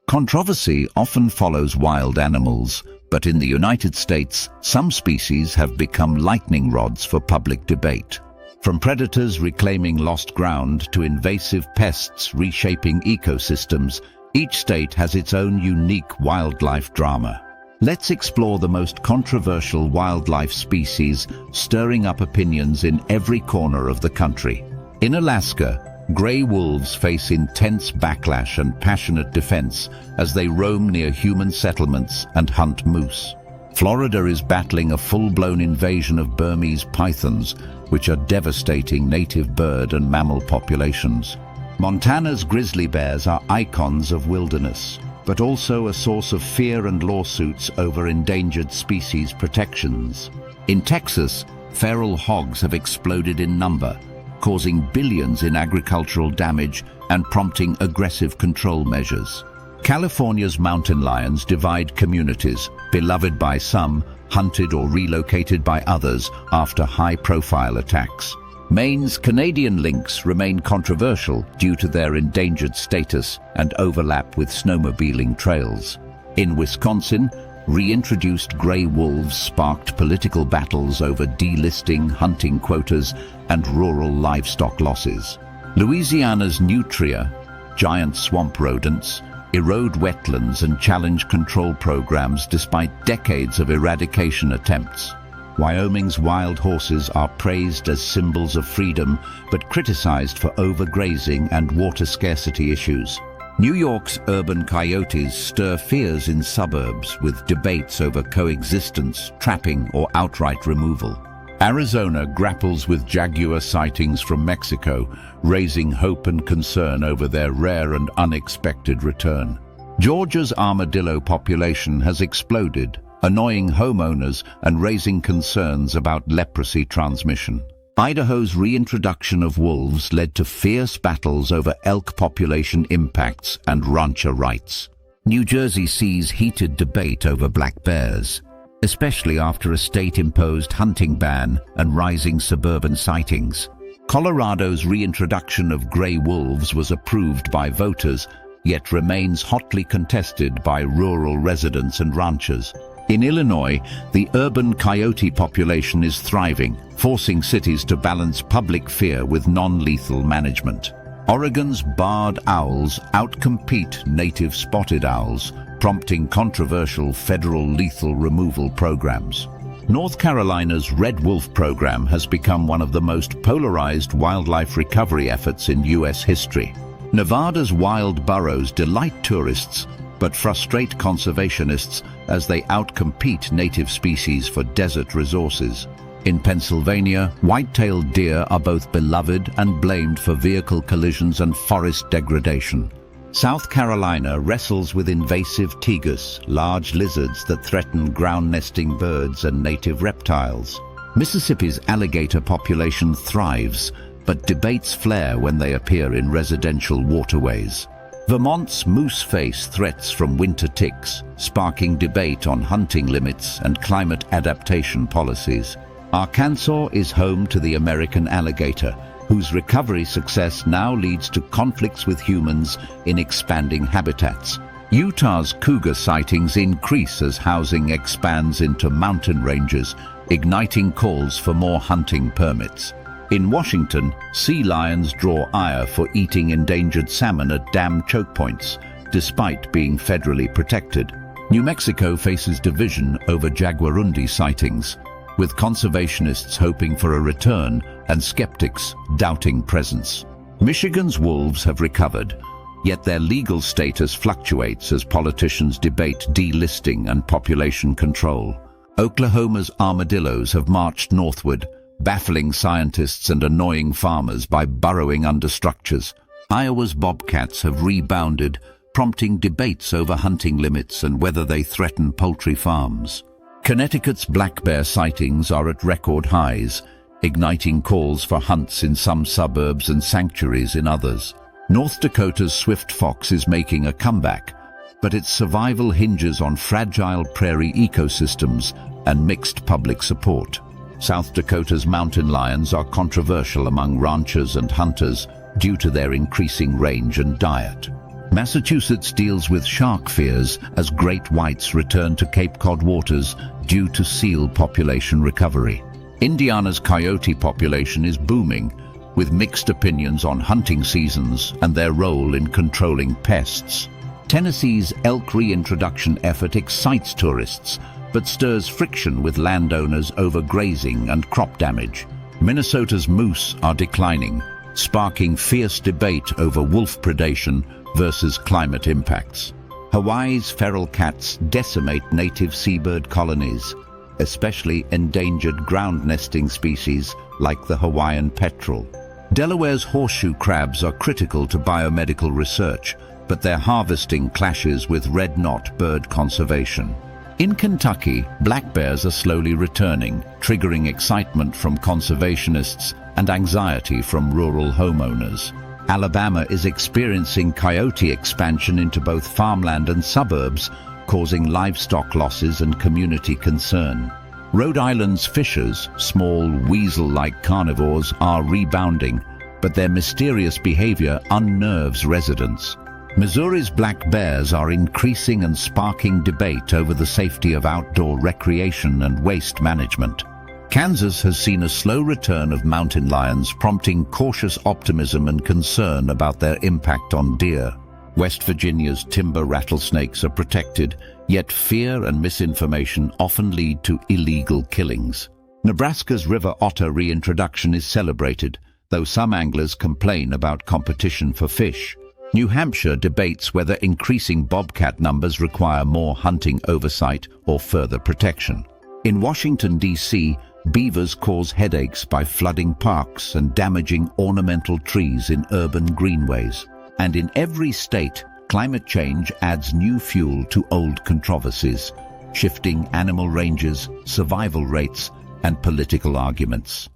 Controversy often follows wild animals, but in the United States, some species have become lightning rods for public debate. From predators reclaiming lost ground to invasive pests reshaping ecosystems, each state has its own unique wildlife drama. Let's explore the most controversial wildlife species, stirring up opinions in every corner of the country. In Alaska, gray wolves face intense backlash and passionate defense as they roam near human settlements and hunt moose. Florida is battling a full-blown invasion of Burmese pythons, which are devastating native bird and mammal populations. Montana's grizzly bears are icons of wilderness, but also a source of fear and lawsuits over endangered species protections. In Texas, feral hogs have exploded in number, causing billions in agricultural damage and prompting aggressive control measures. California's mountain lions divide communities, beloved by some, hunted or relocated by others after high-profile attacks. Maine's Canadian lynx remain controversial due to their endangered status and overlap with snowmobiling trails. In Wisconsin, reintroduced gray wolves sparked political battles over delisting, hunting quotas, and rural livestock losses. Louisiana's nutria, giant swamp rodents, erode wetlands and challenge control programs despite decades of eradication attempts. Wyoming's wild horses are praised as symbols of freedom, but criticized for overgrazing and water scarcity issues. New York's urban coyotes stir fears in suburbs with debates over coexistence, trapping, or outright removal. Arizona grapples with jaguar sightings from Mexico, raising hope and concern over their rare and unexpected return. Georgia's armadillo population has exploded, annoying homeowners and raising concerns about leprosy transmission. Idaho's reintroduction of wolves led to fierce battles over elk population impacts and rancher rights. New Jersey sees heated debate over black bears, especially after a state-imposed hunting ban and rising suburban sightings. Colorado's reintroduction of gray wolves was approved by voters, yet remains hotly contested by rural residents and ranchers. In Illinois, the urban coyote population is thriving, forcing cities to balance public fear with non-lethal management. Oregon's barred owls outcompete native spotted owls, prompting controversial federal lethal removal programs. North Carolina's Red Wolf program has become one of the most polarized wildlife recovery efforts in U.S. history. Nevada's wild burros delight tourists, but frustrate conservationists as they outcompete native species for desert resources. In Pennsylvania, white-tailed deer are both beloved and blamed for vehicle collisions and forest degradation. South Carolina wrestles with invasive tigers, large lizards that threaten ground-nesting birds and native reptiles. Mississippi's alligator population thrives, but debates flare when they appear in residential waterways. Vermont's moose face threats from winter ticks, sparking debate on hunting limits and climate adaptation policies. Arkansas is home to the American alligator, whose recovery success now leads to conflicts with humans in expanding habitats. Utah's cougar sightings increase as housing expands into mountain ranges, igniting calls for more hunting permits. In Washington, sea lions draw ire for eating endangered salmon at dam choke points, despite being federally protected. New Mexico faces division over jaguarundi sightings, with conservationists hoping for a return and skeptics doubting presence. Michigan's wolves have recovered, yet their legal status fluctuates as politicians debate delisting and population control. Oklahoma's armadillos have marched northward, baffling scientists and annoying farmers by burrowing under structures. Iowa's bobcats have rebounded, prompting debates over hunting limits and whether they threaten poultry farms. Connecticut's black bear sightings are at record highs, igniting calls for hunts in some suburbs and sanctuaries in others. North Dakota's swift fox is making a comeback, but its survival hinges on fragile prairie ecosystems and mixed public support. South Dakota's mountain lions are controversial among ranchers and hunters, due to their increasing range and diet. Massachusetts deals with shark fears as great whites return to Cape Cod waters due to seal population recovery. Indiana's coyote population is booming, with mixed opinions on hunting seasons and their role in controlling pests. Tennessee's elk reintroduction effort excites tourists, but stirs friction with landowners over grazing and crop damage. Minnesota's moose are declining, sparking fierce debate over wolf predation versus climate impacts. Hawaii's feral cats decimate native seabird colonies, especially endangered ground nesting species like the Hawaiian petrel. Delaware's horseshoe crabs are critical to biomedical research, but their harvesting clashes with red knot bird conservation. In Kentucky, black bears are slowly returning, triggering excitement from conservationists and anxiety from rural homeowners. Alabama is experiencing coyote expansion into both farmland and suburbs, causing livestock losses and community concern. Rhode Island's fishers, small weasel-like carnivores, are rebounding, but their mysterious behavior unnerves residents. Missouri's black bears are increasing and sparking debate over the safety of outdoor recreation and waste management. Kansas has seen a slow return of mountain lions, prompting cautious optimism and concern about their impact on deer. West Virginia's timber rattlesnakes are protected, yet fear and misinformation often lead to illegal killings. Nebraska's river otter reintroduction is celebrated, though some anglers complain about competition for fish. New Hampshire debates whether increasing bobcat numbers require more hunting oversight or further protection. In Washington, D.C., beavers cause headaches by flooding parks and damaging ornamental trees in urban greenways. And in every state, climate change adds new fuel to old controversies, shifting animal ranges, survival rates, and political arguments.